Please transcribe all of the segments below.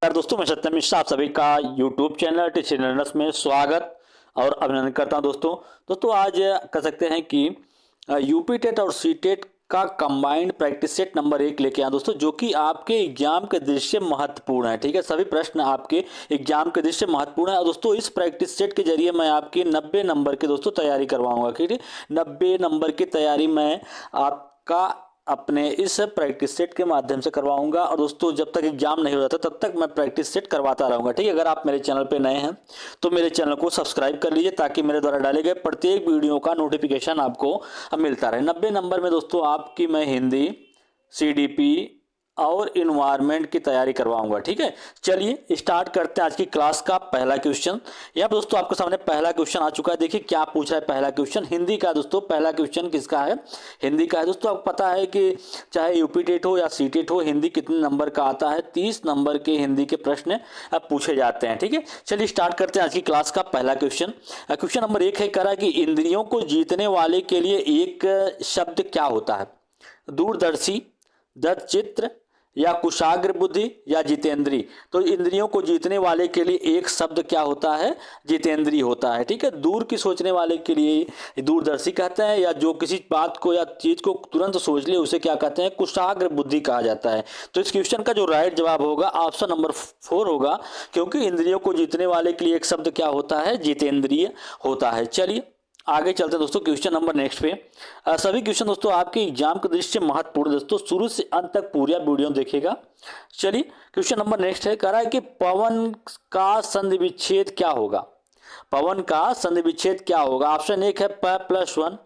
यार दोस्तों, मैं सत्यम मिश्रा आप सभी का यूट्यूब चैनल टीचर लर्नर्स में स्वागत और अभिनंदन करता हूं। दोस्तों आज कह सकते हैं कि यूपी टेट और सी टेट का कंबाइंड प्रैक्टिस सेट नंबर 1 लेके आया दोस्तों, जो कि आपके एग्जाम के दृष्टि से महत्वपूर्ण है। ठीक है, सभी प्रश्न आपके एग्जाम के दृष्टि से महत्वपूर्ण है। और दोस्तों इस प्रैक्टिस सेट के जरिए मैं आपकी 90 नंबर की दोस्तों तैयारी करवाऊंगा। ठीक है, 90 नंबर की तैयारी मैं आपका अपने इस प्रैक्टिस सेट के माध्यम से करवाऊंगा। और दोस्तों जब तक एग्जाम नहीं हो जाता तब तक मैं प्रैक्टिस सेट करवाता रहूंगा। ठीक है, अगर आप मेरे चैनल पे नए हैं तो मेरे चैनल को सब्सक्राइब कर लीजिए ताकि मेरे द्वारा डाले गए प्रत्येक वीडियो का नोटिफिकेशन आपको मिलता रहे। 90 नंबर में दोस्तों आपकी मैं हिंदी, सीडीपी और इन्वायरमेंट की तैयारी करवाऊंगा। ठीक है, चलिए स्टार्ट करते हैं आज की क्लास का पहला क्वेश्चन। यहाँ पर दोस्तों आपके सामने पहला क्वेश्चन आ चुका है। देखिए क्या पूछ रहा है पहला क्वेश्चन, हिंदी का। दोस्तों पहला क्वेश्चन किसका है? हिंदी का है। दोस्तों आपको पता है कि चाहे यूपी टेट हो या सी टेट हो, हिंदी कितने नंबर का आता है? 30 नंबर के हिंदी के प्रश्न अब पूछे जाते हैं। ठीक है, चलिए स्टार्ट करते हैं आज की क्लास का पहला क्वेश्चन। क्वेश्चन नंबर 1 है, कह रहा है कि इंद्रियों को जीतने वाले के लिए एक शब्द क्या होता है? दूरदर्शी, दृढ़चित्त या कुशाग्र बुद्धि या जितेंद्री। तो इंद्रियों को जीतने वाले के लिए एक शब्द क्या होता है? जितेंद्री होता है। ठीक है, दूर की सोचने वाले के लिए दूरदर्शी कहते हैं, या जो किसी बात को या चीज को तुरंत सोच ले उसे क्या कहते हैं? कुशाग्र बुद्धि कहा जाता है। तो इस क्वेश्चन का जो राइट जवाब होगा ऑप्शन नंबर 4 होगा, क्योंकि इंद्रियों को जीतने वाले के लिए एक शब्द क्या होता है? जितेंद्रिय होता है। चलिए आगे चलते हैं दोस्तों क्वेश्चन नंबर नेक्स्ट पे। सभी क्वेश्चन दोस्तों आपके एग्जाम के दृष्टि से महत्वपूर्ण, दोस्तों शुरू से अंत तक पूरा वीडियो देखिएगा। चलिए क्वेश्चन नंबर नेक्स्ट है, कह रहा है कि पवन का संधि विच्छेद क्या होगा? पवन का संधि विच्छेद क्या होगा? ऑप्शन 1 है प प्लस 1,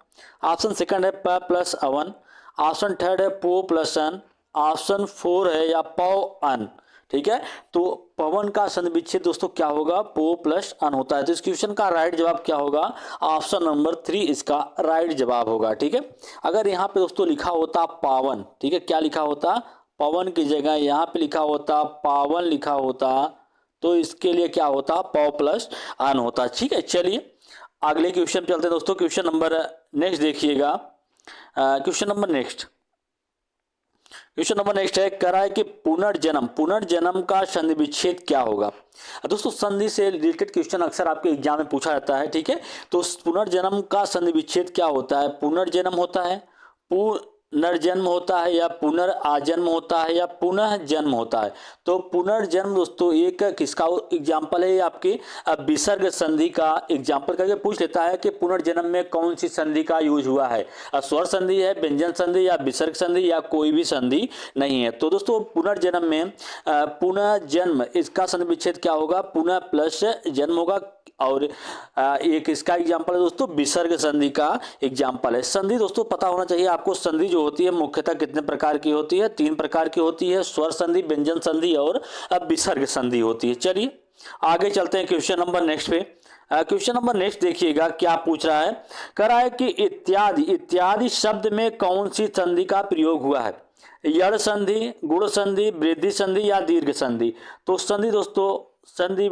ऑप्शन सेकंड है प प्लस अवन, ऑप्शन थर्ड है पो प्लस अन, ऑप्शन 4 है या पौ अन। ठीक है, तो पवन का संधि विच्छेद दोस्तों क्या होगा? पो प्लस अन होता है। तो इस क्वेश्चन का राइट जवाब क्या होगा? ऑप्शन नंबर 3 इसका राइट जवाब होगा। ठीक है, अगर यहाँ पे दोस्तों लिखा होता पावन, ठीक है, क्या लिखा होता? पवन की जगह यहाँ पे लिखा होता पावन लिखा होता, तो इसके लिए क्या होता? पौ प्लस अन होता। ठीक है, चलिए अगले क्वेश्चन पे चलते हैं दोस्तों। क्वेश्चन नंबर नेक्स्ट देखिएगा। क्वेश्चन नंबर नेक्स्ट है, कह रहा है कि पुनर्जन्म का संधि विच्छेद क्या होगा? दोस्तों संधि से रिलेटेड क्वेश्चन अक्सर आपके एग्जाम में पूछा जाता है। ठीक है, तो पुनर्जन्म का संधि विच्छेद क्या होता है? पुनर्जन्म होता है, पुनर्जन्म होता है, या पुनर्जन्म होता है, या पुनः जन्म होता है। तो पुनर्जन्म दोस्तों एक किसका एग्जाम्पल है? आपके विसर्ग संधि का एग्जाम्पल करके पूछ लेता है कि पुनर्जन्म में कौन सी संधि का यूज हुआ है? स्वर संधि है, व्यंजन संधि या विसर्ग संधि, या कोई भी संधि नहीं है। तो दोस्तों पुनर्जन्म में पुनर्जन्म इसका संधि विच्छेद क्या होगा? पुनः प्लस जन्म होगा। और एक इसका एग्जाम्पल है दोस्तों विसर्ग संधि का एग्जाम्पल है। संधि दोस्तों पता होना चाहिए आपको, संधि जो होती है मुख्यतः कितने प्रकार की होती है? 3 प्रकार की होती है, स्वर संधि, व्यंजन संधि और विसर्ग संधि होती है। चलिए आगे चलते हैं क्वेश्चन नंबर नेक्स्ट पे। क्वेश्चन नंबर नेक्स्ट देखिएगा क्या पूछ रहा है। कह रहा है कि इत्यादि शब्द में कौन सी संधि का प्रयोग हुआ है? यड़ संधि, गुण संधि, वृद्धि संधि या दीर्घ संधि। तो संधि दोस्तों, संधि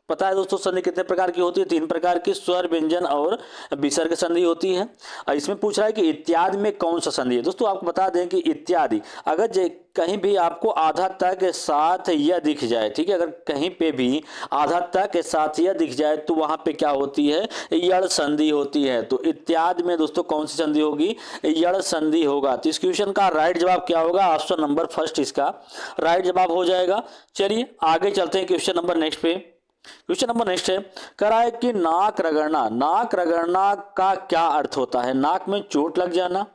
पता है दोस्तों संधि कितने प्रकार की होती है? 3 प्रकार की, स्वर, व्यंजन और विसर्ग संधि होती है। इसमें पूछ रहा है कि इत्यादि में कौन सा संधि है? दोस्तों आपको बता दें कि इत्यादि अगर कहीं भी आपको आधा तक के साथ यह दिख जाए, ठीक है, अगर कहीं पे भी आधा तक के साथ यह दिख जाए तो वहां पे क्या होती है? यड़ संधि होती है। तो इत्यादि में दोस्तों कौन सी संधि होगी? यड़ संधि होगा। तो इस क्वेश्चन का राइट जवाब क्या होगा? ऑप्शन नंबर फर्स्ट इसका राइट जवाब हो जाएगा। चलिए आगे चलते हैं क्वेश्चन नंबर नेक्स्ट पे। क्वेश्चन नंबर नेक्स्ट है, कह रहा है कि नाक रगड़ना का क्या अर्थ होता है? नाक में चोट लग जाना,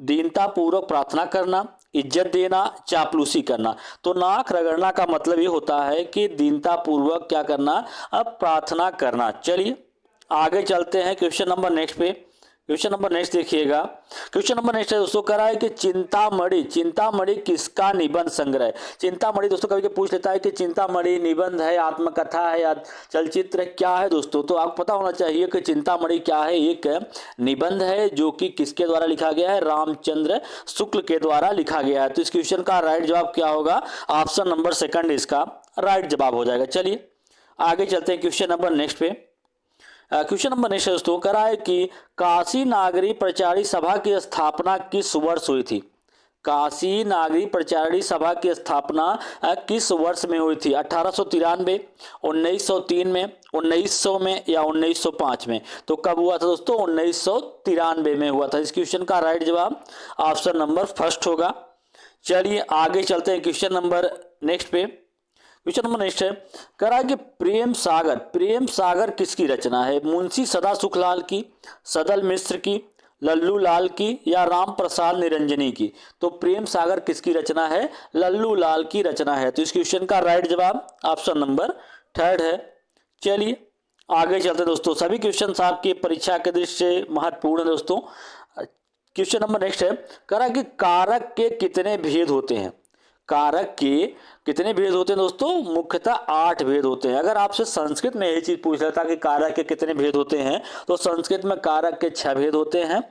दीनता पूर्वक प्रार्थना करना, इज्जत देना, चापलूसी करना। तो नाक रगड़ना का मतलब ये होता है कि दीनता पूर्वक क्या करना? अब प्रार्थना करना। चलिए आगे चलते हैं क्वेश्चन नंबर नेक्स्ट पे। क्वेश्चन नंबर नेक्स्ट देखिएगा। क्वेश्चन नंबर नेक्स्ट है दोस्तों, कह रहा है कि चिंतामणि किसका निबंध संग्रह? चिंतामणि दोस्तों कभी पूछ लेता है कि चिंतामणि निबंध है, आत्मकथा है या चलचित्र क्या है दोस्तों? तो आपको पता होना चाहिए कि चिंतामणि क्या है? एक निबंध है जो कि किसके द्वारा लिखा गया है? रामचंद्र शुक्ल के द्वारा लिखा गया है। तो इस क्वेश्चन का राइट जवाब क्या होगा? ऑप्शन नंबर सेकंड इसका राइट जवाब हो जाएगा। चलिए आगे चलते हैं क्वेश्चन नंबर नेक्स्ट पे। क्वेश्चन नंबर नेक्स्ट दोस्तों कह रहा है कि काशी नागरी प्रचारी सभा की स्थापना किस वर्ष हुई थी? काशी नागरी प्रचारणी सभा की स्थापना किस वर्ष में हुई थी? 1893, 1903 में, 1900 में या 1905 में? तो कब हुआ था दोस्तों? 1993 में हुआ था। इस क्वेश्चन का राइट जवाब ऑप्शन नंबर फर्स्ट होगा। चलिए आगे चलते हैं क्वेश्चन नंबर नेक्स्ट पे। क्वेश्चन नंबर नेक्स्ट है, करा कि प्रेम सागर किसकी रचना है? मुंशी सदा सुखलाल की, सदल मिश्र की, लल्लू लाल की या राम प्रसाद निरंजनी की? तो प्रेम सागर किसकी रचना है? लल्लू लाल की रचना है। तो इस क्वेश्चन का राइट जवाब ऑप्शन नंबर थर्ड है। चलिए आगे चलते हैं दोस्तों। सभी क्वेश्चन आपकी परीक्षा के दृष्टि से महत्वपूर्ण है दोस्तों। क्वेश्चन नंबर नेक्स्ट है, करा कि कारक के कितने भेद होते हैं? कारक के कितने भेद होते हैं दोस्तों? मुख्यतः 8 भेद होते हैं। अगर आपसे संस्कृत में यही चीज पूछ लेता कि कारक के कितने भेद होते हैं, तो संस्कृत में कारक के 6 भेद होते हैं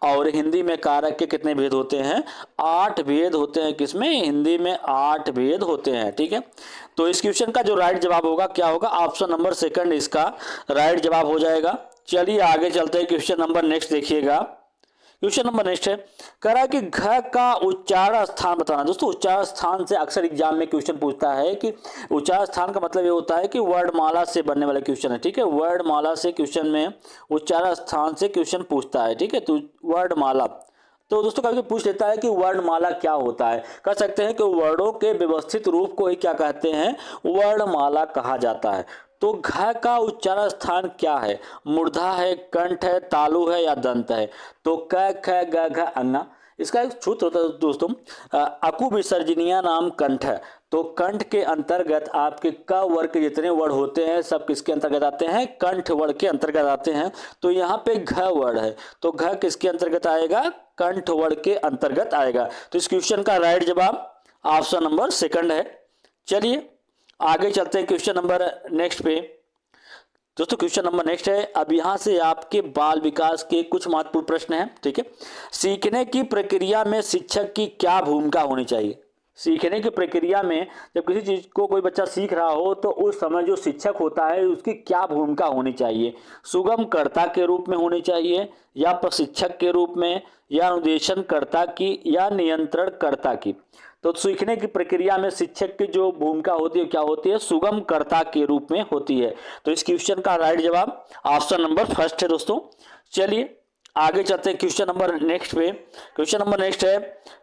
और हिंदी में कारक के कितने भेद होते हैं? 8 भेद होते हैं। किसमें? हिंदी में 8 भेद होते हैं। ठीक है, तो इस क्वेश्चन का जो राइट जवाब होगा क्या होगा? ऑप्शन नंबर सेकंड इसका राइट जवाब हो जाएगा। चलिए आगे चलते हैं। क्वेश्चन नंबर नेक्स्ट देखिएगा। क्वेश्चन नंबर नेक्स्ट है, करा कि घ का उच्चारण स्थान बताना। दोस्तों उच्चारण स्थान से अक्सर एग्जाम में क्वेश्चन पूछता है कि उच्चारण स्थान का मतलब ये होता है कि वर्णमाला से बनने वाला क्वेश्चन है। ठीक है, वर्णमाला से क्वेश्चन में उच्चारण स्थान से क्वेश्चन पूछता है। ठीक है, तो वर्णमाला, तो दोस्तों कभी पूछ लेता है कि वर्णमाला क्या होता है। कह सकते हैं कि वर्णों के व्यवस्थित रूप को ही क्या कहते हैं? वर्णमाला कहा जाता है। तो घ का उच्चारण स्थान क्या है? मूर्धा है, कंठ है, तालु है या दंत है? तो क ख ग घ अंगा। इसका एक सूत्र होता है दोस्तों, अकु विसर्जनीय नाम कंठ है। तो कंठ के अंतर्गत आपके क वर्ग के जितने वर्ण होते हैं सब किसके अंतर्गत आते हैं? कंठ वर्ण के अंतर्गत आते हैं। तो यहाँ पे घ वर्ण है, तो घ किसके अंतर्गत आएगा? कंठ वर्ण के अंतर्गत आएगा। तो इस क्वेश्चन का राइट जवाब ऑप्शन नंबर सेकंड है। चलिए आगे चलते हैं क्वेश्चन नंबर नेक्स्ट पे। दोस्तों क्वेश्चन नंबर नेक्स्ट है, अब यहाँ से आपके बाल विकास के कुछ महत्वपूर्ण प्रश्न हैं। ठीक है, सीखने की प्रक्रिया में शिक्षक की क्या भूमिका होनी चाहिए? सीखने की प्रक्रिया में जब किसी चीज को कोई बच्चा सीख रहा हो तो उस समय जो शिक्षक होता है उसकी क्या भूमिका होनी चाहिए? सुगमकर्ता के रूप में होनी चाहिए या प्रशिक्षक के रूप में या अनुदेशनकर्ता की या नियंत्रणकर्ता की? तो सीखने की प्रक्रिया में शिक्षक की जो भूमिका होती है क्या होती है? सुगमकर्ता के रूप में होती है। तो इस क्वेश्चन का राइट जवाब ऑप्शन नंबर फर्स्ट है दोस्तों। चलिए आगे चलते हैं क्वेश्चन नंबर नेक्स्ट पे। क्वेश्चन नंबर नेक्स्ट है,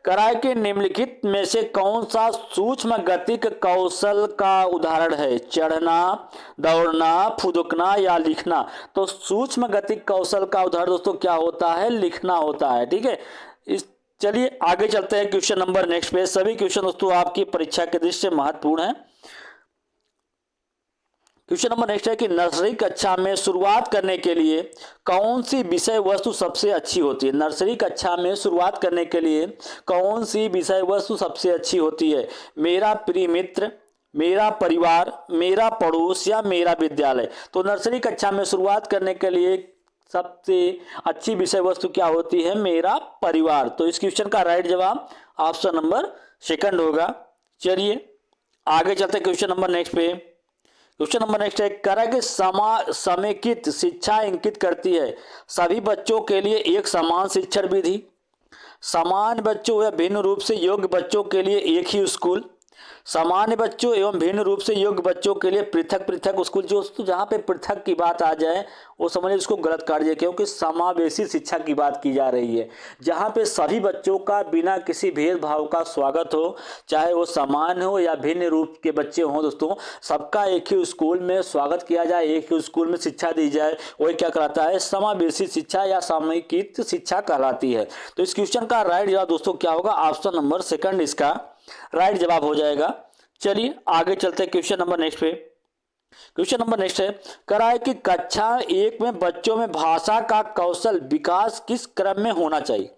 कराए के निम्नलिखित में से कौन सा सूक्ष्म गतिक कौशल का उदाहरण है? चढ़ना, दौड़ना, फुदकना या लिखना? तो सूक्ष्म गतिक कौशल का उदाहरण दोस्तों क्या होता है? लिखना होता है। ठीक है, इस चलिए आगे चलते हैं क्वेश्चन नंबर नेक्स्ट पे। सभी क्वेश्चन दोस्तों आपकी परीक्षा के दृष्टि से महत्वपूर्ण है। क्वेश्चन नंबर नेक्स्ट है कि नर्सरी कक्षा में शुरुआत करने के लिए कौन सी विषय वस्तु सबसे अच्छी होती है? नर्सरी कक्षा में शुरुआत करने के लिए कौन सी विषय वस्तु सबसे अच्छी होती है? मेरा प्रिय मित्र, मेरा परिवार, मेरा पड़ोस या मेरा विद्यालय? तो नर्सरी कक्षा में शुरुआत करने के लिए सबसे अच्छी विषय वस्तु क्या होती है? मेरा परिवार। तो इस क्वेश्चन का राइट जवाब ऑप्शन नंबर सेकंड होगा। चलिए आगे चलते हैं क्वेश्चन नंबर नेक्स्ट पे। क्वेश्चन नंबर नेक्स्ट है, करा के समेकित शिक्षा इंगित करती है सभी बच्चों के लिए एक समान शिक्षण विधि, समान बच्चों या भिन्न रूप से योग्य बच्चों के लिए एक ही स्कूल, सामान्य बच्चों एवं भिन्न रूप से योग्य बच्चों के लिए पृथक पृथक स्कूल। जो जहाँ पे पृथक की बात आ जाए वो समझिए इसको गलत काट दिया, क्योंकि समावेशी शिक्षा की बात की जा रही है, जहाँ पे सभी बच्चों का बिना किसी भेदभाव का स्वागत हो, चाहे वो समान हो या भिन्न रूप के बच्चे हों दोस्तों, सबका एक ही स्कूल में स्वागत किया जाए, एक ही स्कूल में शिक्षा दी जाए, वही क्या कहलाता है? समावेशी शिक्षा या सामूहिक शिक्षा कहलाती है। तो इस क्वेश्चन का राइट जवाब दोस्तों क्या होगा? ऑप्शन नंबर सेकंड इसका राइट जवाब हो जाएगा। चलिए आगे चलते हैं क्वेश्चन नंबर नेक्स्ट पे। क्वेश्चन नंबर नेक्स्ट है, कराए कि कक्षा 1 में बच्चों में भाषा का कौशल विकास किस क्रम में होना चाहिए?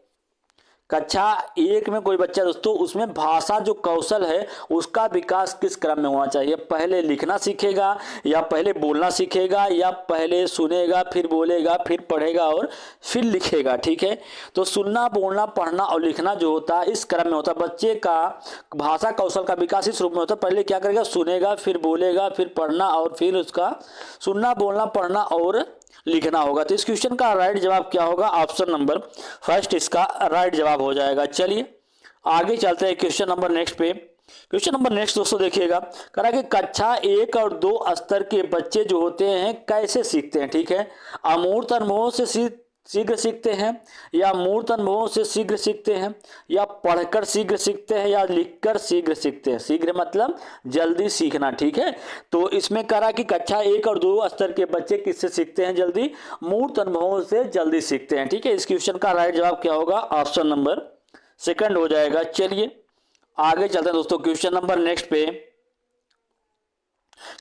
कक्षा 1 में कोई बच्चा दोस्तों उसमें भाषा जो कौशल है उसका विकास किस क्रम में होना चाहिए? पहले लिखना सीखेगा या पहले बोलना सीखेगा या पहले सुनेगा फिर बोलेगा फिर पढ़ेगा और फिर लिखेगा? ठीक है, तो सुनना, बोलना, पढ़ना और लिखना जो होता है इस क्रम में होता है। बच्चे का भाषा कौशल का विकास इस रूप में होता है, पहले क्या करेगा? सुनेगा, फिर बोलेगा, फिर पढ़ना और फिर उसका सुनना, बोलना, पढ़ना और लिखना होगा। तो इस क्वेश्चन का राइट जवाब क्या होगा? ऑप्शन नंबर फर्स्ट इसका राइट जवाब हो जाएगा। चलिए आगे चलते हैं क्वेश्चन नंबर नेक्स्ट पे। क्वेश्चन नंबर नेक्स्ट दोस्तों देखिएगा, कह रहा है कि कक्षा 1 और 2 स्तर के बच्चे जो होते हैं कैसे सीखते हैं। ठीक है, अमूर्त अनुभवों से शीघ्र सीखते हैं, या मूर्त अनुभवों से शीघ्र सीखते हैं, या पढ़कर शीघ्र सीखते हैं, या लिखकर शीघ्र सीखते हैं। शीघ्र मतलब जल्दी सीखना। ठीक है, तो इसमें करा कि कक्षा 1 और 2 स्तर के बच्चे किससे सीखते हैं जल्दी, मूर्त अनुभवों से जल्दी सीखते हैं। ठीक है, इस क्वेश्चन का राइट जवाब क्या होगा, ऑप्शन नंबर सेकंड हो जाएगा। चलिए आगे चलते हैं दोस्तों, क्वेश्चन नंबर नेक्स्ट पे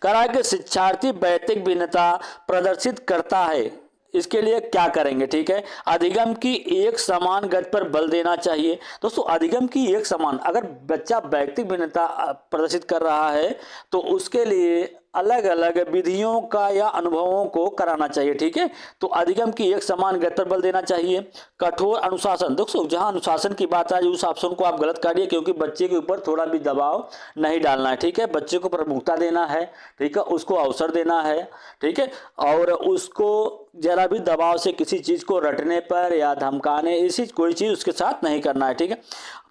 करा कि शिक्षार्थी वैयक्तिक भिन्नता प्रदर्शित करता है, इसके लिए क्या करेंगे। ठीक है, अधिगम की एक समान गति पर बल देना चाहिए। दोस्तों अधिगम की एक समान, अगर बच्चा वैयक्तिक भिन्नता प्रदर्शित कर रहा है तो उसके लिए अलग अलग विधियों का या अनुभवों को कराना चाहिए। ठीक है, तो अधिगम की एक समान गति पर बल देना चाहिए। कठोर अनुशासन, दोस्तों जहां अनुशासन की बात है उस ऑप्शन को आप गलत काटिए, क्योंकि बच्चे के ऊपर थोड़ा भी दबाव नहीं डालना है। ठीक है, बच्चे को प्रमुखता देना है। ठीक है, उसको अवसर देना है। ठीक है, और उसको जरा भी दबाव से किसी चीज को रटने पर या धमकाने, ऐसी कोई चीज उसके साथ नहीं करना है। ठीक है,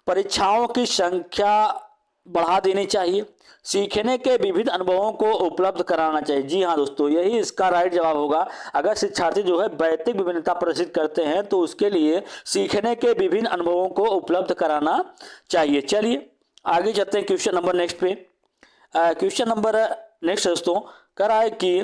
परीक्षाओं की संख्या बढ़ा देनी चाहिए। सीखने के विविध अनुभवों को उपलब्ध कराना चाहिए। जी हाँ दोस्तों, यही इसका राइट जवाब होगा। अगर शिक्षार्थी जो है वैयक्तिक विभिन्नता प्रदर्शित करते हैं तो उसके लिए सीखने के विभिन्न अनुभवों को उपलब्ध कराना चाहिए। चलिए आगे चलते हैं क्वेश्चन नंबर नेक्स्ट पे। क्वेश्चन नंबर नेक्स्ट दोस्तों करा है कि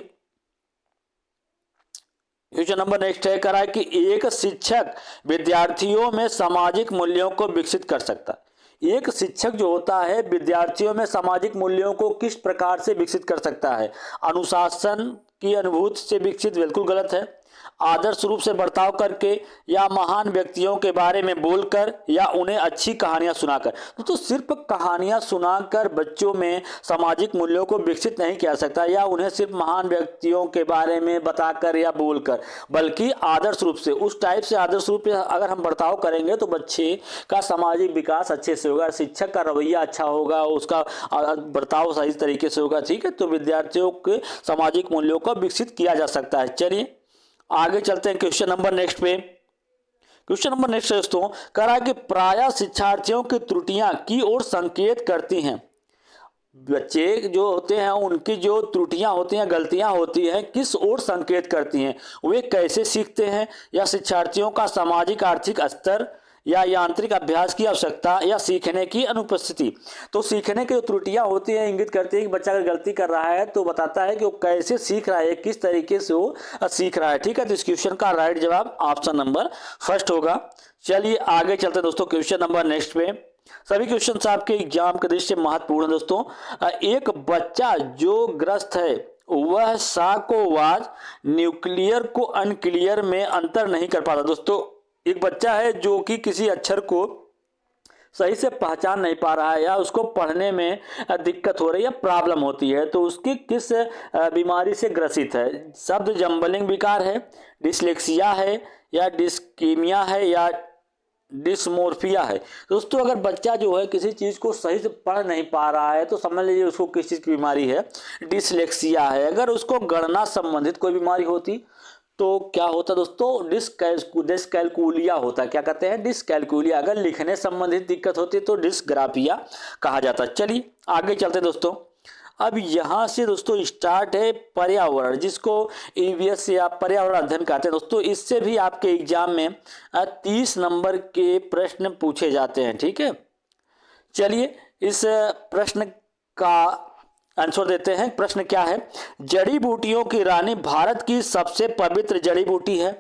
क्वेश्चन नंबर नेक्स्ट है, करा है कि एक शिक्षक विद्यार्थियों में सामाजिक मूल्यों को विकसित कर सकता है। एक शिक्षक जो होता है विद्यार्थियों में सामाजिक मूल्यों को किस प्रकार से विकसित कर सकता है। अनुशासन की अनुभूति से विकसित, बिल्कुल गलत है। आदर्श रूप से बर्ताव करके, या महान व्यक्तियों के बारे में बोलकर, या उन्हें अच्छी कहानियां सुनाकर। तो सिर्फ कहानियां सुनाकर बच्चों में सामाजिक मूल्यों को विकसित नहीं किया सकता, या उन्हें सिर्फ महान व्यक्तियों के बारे में बताकर या बोलकर, बल्कि आदर्श रूप से, उस टाइप से आदर्श रूप से अगर हम बर्ताव करेंगे तो बच्चे का सामाजिक विकास अच्छे से होगा, शिक्षक का रवैया अच्छा होगा, उसका बर्ताव सही तरीके से होगा। ठीक है, तो विद्यार्थियों के सामाजिक मूल्यों को विकसित किया जा सकता है। चलिए आगे चलते हैं क्वेश्चन नंबर नेक्स्ट पे। क्वेश्चन नंबर नेक्स्ट दोस्तों करा कि प्रायः शिक्षार्थियों की त्रुटियां की ओर संकेत करती हैं। बच्चे जो होते हैं उनकी जो त्रुटियां होती हैं, गलतियां होती हैं, किस ओर संकेत करती हैं, वे कैसे सीखते हैं, या शिक्षार्थियों का सामाजिक आर्थिक स्तर, या यांत्रिक अभ्यास की आवश्यकता, या सीखने की अनुपस्थिति। तो सीखने की जो त्रुटियां होती हैं इंगित करती है कि बच्चा अगर गलती कर रहा है तो बताता है कि वो कैसे सीख रहा है, किस तरीके से वो सीख रहा है। ठीक है, तो इस क्वेश्चन का राइट जवाब ऑप्शन नंबर फर्स्ट होगा। चलिए आगे चलते हैं दोस्तों क्वेश्चन नंबर नेक्स्ट पे। सभी क्वेश्चन आपके एग्जाम के दृष्टि से महत्वपूर्ण है दोस्तों। एक बच्चा जो ग्रस्त है वह सा को वाज, न्यूक्लियर को अनक्लियर में अंतर नहीं कर पाता। दोस्तों एक बच्चा है जो कि किसी अक्षर को सही से पहचान नहीं पा रहा है, या उसको पढ़ने में दिक्कत हो रही है, प्रॉब्लम होती है, तो उसकी किस बीमारी से ग्रसित है। शब्द जम्बलिंग विकार है, डिसलेक्सिया है, या डिस्कीमिया है, या डिस्मोर्फिया है। दोस्तों अगर बच्चा जो है किसी चीज को सही से पढ़ नहीं पा रहा है तो समझ लीजिए उसको किस चीज की बीमारी है, डिसलेक्सिया है। अगर उसको गणना संबंधित कोई बीमारी होती तो क्या होता दोस्तों, डिसकैलकुलिया होता। क्या कहते हैं, डिसकैलकुलिया। अगर लिखने संबंधित दिक्कत होती तो डिसग्राफिया कहा जाता। चलिए आगे चलते दोस्तों। अब यहाँ से दोस्तों स्टार्ट है पर्यावरण, जिसको ईवीएस या पर्यावरण अध्ययन कहते हैं। दोस्तों इससे भी आपके एग्जाम में 30 नंबर के प्रश्न पूछे जाते हैं। ठीक है, चलिए इस प्रश्न का आंसर देते हैं। प्रश्न क्या है, जड़ी बूटियों की रानी भारत की सबसे पवित्र जड़ी बूटी है।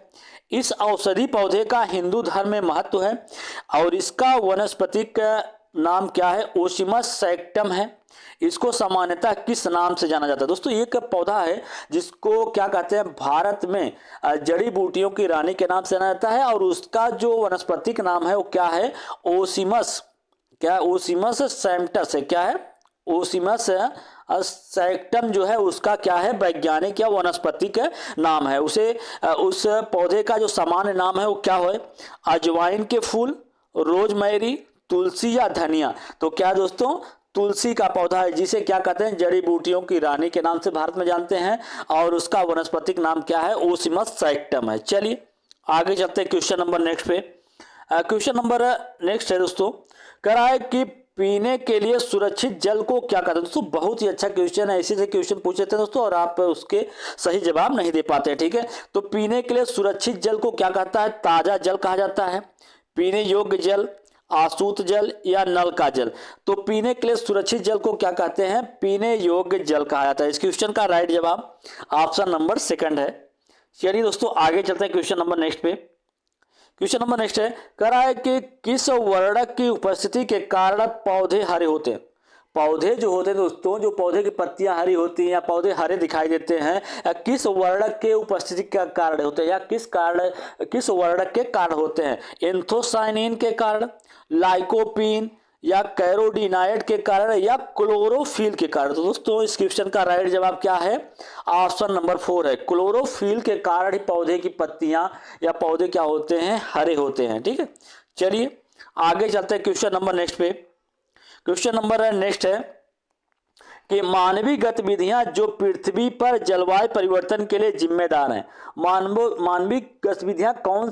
इस औषधि पौधे का हिंदू धर्म में महत्व है, और इसका वानस्पतिक नाम क्या है, ओसिमस सैक्टम है। इसको सामान्यतः किस नाम से जाना जाता है। दोस्तों एक पौधा है जिसको क्या कहते हैं, भारत में जड़ी बूटियों की रानी के नाम से जाना जाता है, और उसका जो वनस्पतिक नाम है वो क्या है, ओसिमस, क्या ओसिमस सैक्टस है। क्या है, ओसिमस सैक्टम जो है उसका क्या है, वैज्ञानिक या वनस्पतिक नाम है। उसे उस पौधे का जो सामान्य नाम है वो क्या है, अजवाइन के फूल, रोजमेरी, तुलसी, या धनिया। तो क्या दोस्तों, तुलसी का पौधा है, जिसे क्या कहते हैं, जड़ी बूटियों की रानी के नाम से भारत में जानते हैं, और उसका वनस्पतिक नाम क्या है, ओसिमस सैक्टम है। चलिए आगे चलते हैं क्वेश्चन नंबर नेक्स्ट पे। क्वेश्चन नंबर नेक्स्ट है दोस्तों, करा है कि पीने के लिए सुरक्षित जल को क्या कहते हैं। दोस्तों बहुत ही अच्छा क्वेश्चन है, ऐसे क्वेश्चन पूछ लेते हैं दोस्तों और आप उसके सही जवाब नहीं दे पाते हैं। ठीक है, तो पीने के लिए सुरक्षित जल को क्या कहता है? ताजा जल कहा जाता है, पीने योग्य जल, आसूत जल या नल का जल। तो पीने के लिए सुरक्षित जल को क्या कहते हैं? पीने योग्य जल कहा जाता है। इस क्वेश्चन का राइट जवाब ऑप्शन नंबर सेकंड है। चलिए दोस्तों आगे चलते हैं क्वेश्चन नंबर नेक्स्ट पे। क्वेश्चन नंबर नेक्स्ट है, कह रहा है कि किस वर्णक की उपस्थिति के कारण पौधे हरे होते हैं। पौधे जो होते हैं दोस्तों, जो पौधे की पत्तियां हरी होती हैं या पौधे हरे दिखाई देते हैं, या किस वर्णक के उपस्थिति का कारण होते हैं, या किस वर्णक के कारण होते हैं? एंथोसाइनिन के कारण, लाइकोपीन या कैरोडिनाइड के कारण या क्लोरोफिल के कारण। तो दोस्तों इस क्वेश्चन का राइट जवाब क्या है? ऑप्शन नंबर 4 है। क्लोरोफिल के कारण ही पौधे की पत्तियां या पौधे क्या होते हैं? हरे होते हैं। ठीक है, चलिए आगे चलते हैं क्वेश्चन नंबर नेक्स्ट पे। क्वेश्चन नंबर नेक्स्ट है कि मानवीय गतिविधियां जो पृथ्वी पर जलवायु परिवर्तन के लिए जिम्मेदार हैं। मानवीय गतिविधियां कौन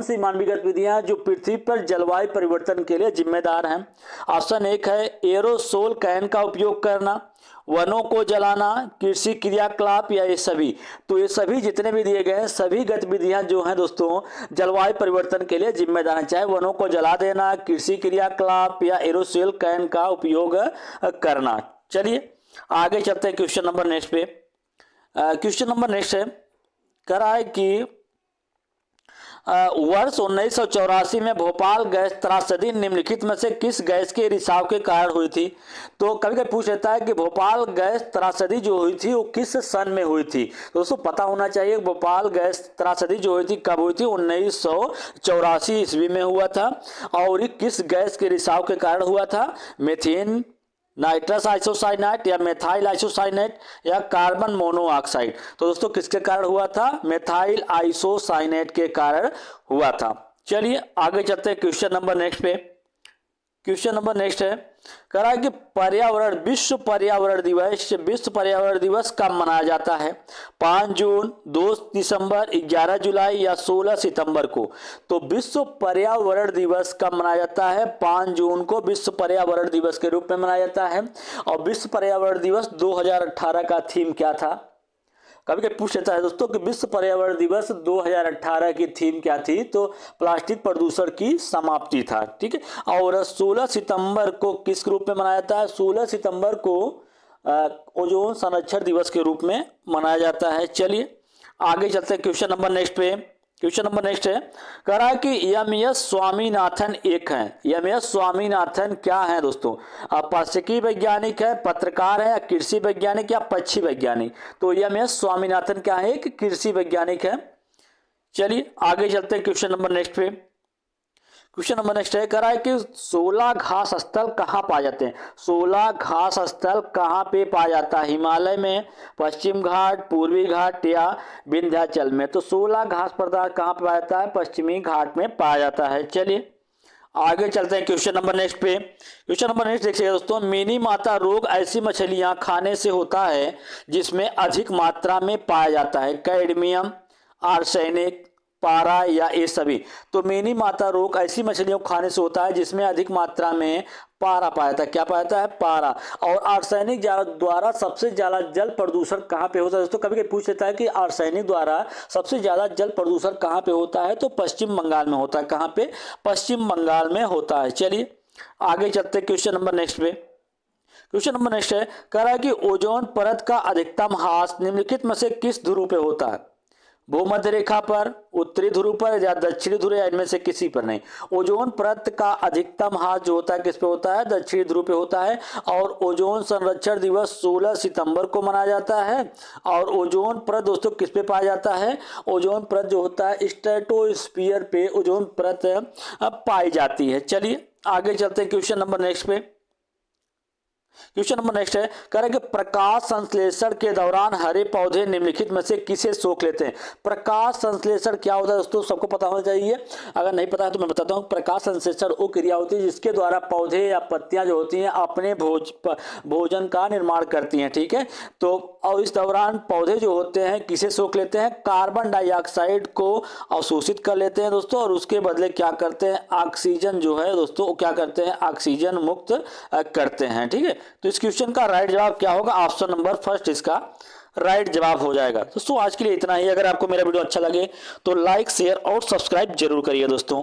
सी मानवीय गतिविधियां जो पृथ्वी पर जलवायु परिवर्तन के लिए जिम्मेदार हैं? ऑप्शन 1 है एरोसोल कैन का उपयोग करना, वनों को जलाना, कृषि क्रियाकलाप या ये सभी। तो ये सभी जितने भी दिए गए हैं सभी गतिविधियां जो हैं दोस्तों जलवायु परिवर्तन के लिए जिम्मेदार हैं, चाहे वनों को जला देना, कृषि क्रियाकलाप या एरोसोल कैन का उपयोग करना। चलिए आगे चलते हैं क्वेश्चन नंबर नेक्स्ट पे। क्वेश्चन नंबर नेक्स्ट है, कह रहा है कि वर्ष 1984 में भोपाल गैस त्रासदी निम्नलिखित में से किस गैस के रिसाव के कारण हुई थी? तो कभी कभी पूछ लेता है कि भोपाल गैस त्रासदी जो हुई थी वो किस सन में हुई थी। तो दोस्तों पता होना चाहिए भोपाल गैस त्रासदी जो हुई थी कब हुई थी? 1984 ईस्वी में हुआ था। और ये किस गैस के रिसाव के कारण हुआ था? मेथेन, नाइट्रस आइसोसाइनेट या मेथाइल आइसोसाइनेट या कार्बन मोनोऑक्साइड। तो दोस्तों किसके कारण हुआ था? मेथाइल आइसोसाइनेट के कारण हुआ था। चलिए आगे चलते हैं क्वेश्चन नंबर नेक्स्ट पे। क्वेश्चन नंबर नेक्स्ट है, कह रहा है कि विश्व पर्यावरण दिवस कब मनाया जाता है? 5 जून, 2 दिसंबर, 11 जुलाई या 16 सितंबर को। तो विश्व पर्यावरण दिवस कब मनाया जाता है? 5 जून को विश्व पर्यावरण दिवस के रूप में मनाया जाता है। और विश्व पर्यावरण दिवस 2018 का थीम क्या था? कभी कभी पूछ लेता है दोस्तों कि विश्व पर्यावरण दिवस 2018 की थीम क्या थी? तो प्लास्टिक प्रदूषण की समाप्ति था। ठीक है, और 16 सितंबर को किस रूप में मनाया जाता है? 16 सितंबर को ओजोन संरक्षण दिवस के रूप में मनाया जाता है। चलिए आगे चलते हैं क्वेश्चन नंबर नेक्स्ट पे। क्वेश्चन नंबर नेक्स्ट है, कह रहा है कि एम.एस. स्वामीनाथन एक हैं। एम.एस. स्वामीनाथन क्या है दोस्तों? पारिस्थितिकी वैज्ञानिक है, पत्रकार है, या कृषि वैज्ञानिक या पक्षी वैज्ञानिक। तो एम.एस. स्वामीनाथन क्या है? एक कृषि वैज्ञानिक है। चलिए आगे चलते हैं क्वेश्चन नंबर नेक्स्ट पे। क्वेश्चन नंबर नेक्स्ट है, कह रहा है कि 16 घास स्थल कहाँ पाए जाते हैं? 16 घास स्थल कहाँ पे पाया जाता है? हिमालय में, पश्चिम घाट, पूर्वी घाट या विंध्याचल में। तो 16 घास पदार्थ कहाँ पाया जाता है? पश्चिमी घाट में पाया जाता है। चलिए आगे चलते हैं क्वेश्चन नंबर नेक्स्ट पे। क्वेश्चन नंबर नेक्स्ट देखिए दोस्तों, मिनी माता रोग ऐसी मछलियां खाने से होता है जिसमें अधिक मात्रा में पाया जाता है। कैडमियम, आर्सेनिक, पारा या ये सभी। तो मिनी माता रोग ऐसी मछलियों को खाने से होता है जिसमें अधिक मात्रा में पारा पाया जाता है। क्या पाया जाता है? पारा। और आर्सेनिक द्वारा सबसे ज्यादा जल प्रदूषण कहाँ पे होता है दोस्तों? कभी कभी पूछ लेता है कि आर्सेनिक द्वारा सबसे ज्यादा जल प्रदूषण कहाँ पे होता है? तो पश्चिम बंगाल में होता है। कहाँ पे? पश्चिम बंगाल में होता है। चलिए आगे चलते हैं क्वेश्चन नंबर नेक्स्ट पे। क्वेश्चन नंबर नेक्स्ट है, कह रहा है कि ओजोन परत का अधिकतम ह्रास निम्नलिखित में से किस ध्रुव पे होता है? भूमध्य रेखा पर, उत्तरी ध्रुव पर या दक्षिणी ध्रुव या इनमें से किसी पर नहीं। ओजोन परत का अधिकतम ह्रास जो होता है किस पे होता है? दक्षिणी ध्रुव पे होता है। और ओजोन संरक्षण दिवस 16 सितंबर को मनाया जाता है। और ओजोन परत दोस्तों किस पे पाया जाता है? ओजोन परत जो होता है स्ट्रेटोस्फीयर पे ओजोन परत पाई जाती है। चलिए आगे चलते हैं क्वेश्चन नंबर नेक्स्ट पे। क्वेश्चन नंबर नेक्स्ट है, कह रहा है कि प्रकाश संश्लेषण के दौरान हरे पौधे निम्नलिखित में से किसे सोख लेते हैं? प्रकाश संश्लेषण क्या होता है दोस्तों? सबको पता होना चाहिए। अगर नहीं पता है तो मैं बताता हूँ। प्रकाश संश्लेषण वो क्रिया होती है जिसके द्वारा पौधे या पत्तियां जो होती हैं अपने भोजन का निर्माण करती हैं। ठीक है, तो और इस दौरान पौधे जो होते हैं किसे सोख लेते हैं, कार्बन डाइऑक्साइड को अवशोषित कर लेते हैं दोस्तों, और उसके बदले क्या करते हैं, ऑक्सीजन जो है दोस्तों वो क्या करते हैं, ऑक्सीजन मुक्त करते हैं। ठीक है, तो इस क्वेश्चन का राइट जवाब क्या होगा, ऑप्शन नंबर फर्स्ट इसका राइट जवाब हो जाएगा। दोस्तों आज के लिए इतना ही। अगर आपको मेरा वीडियो अच्छा लगे तो लाइक शेयर और सब्सक्राइब जरूर करिए दोस्तों।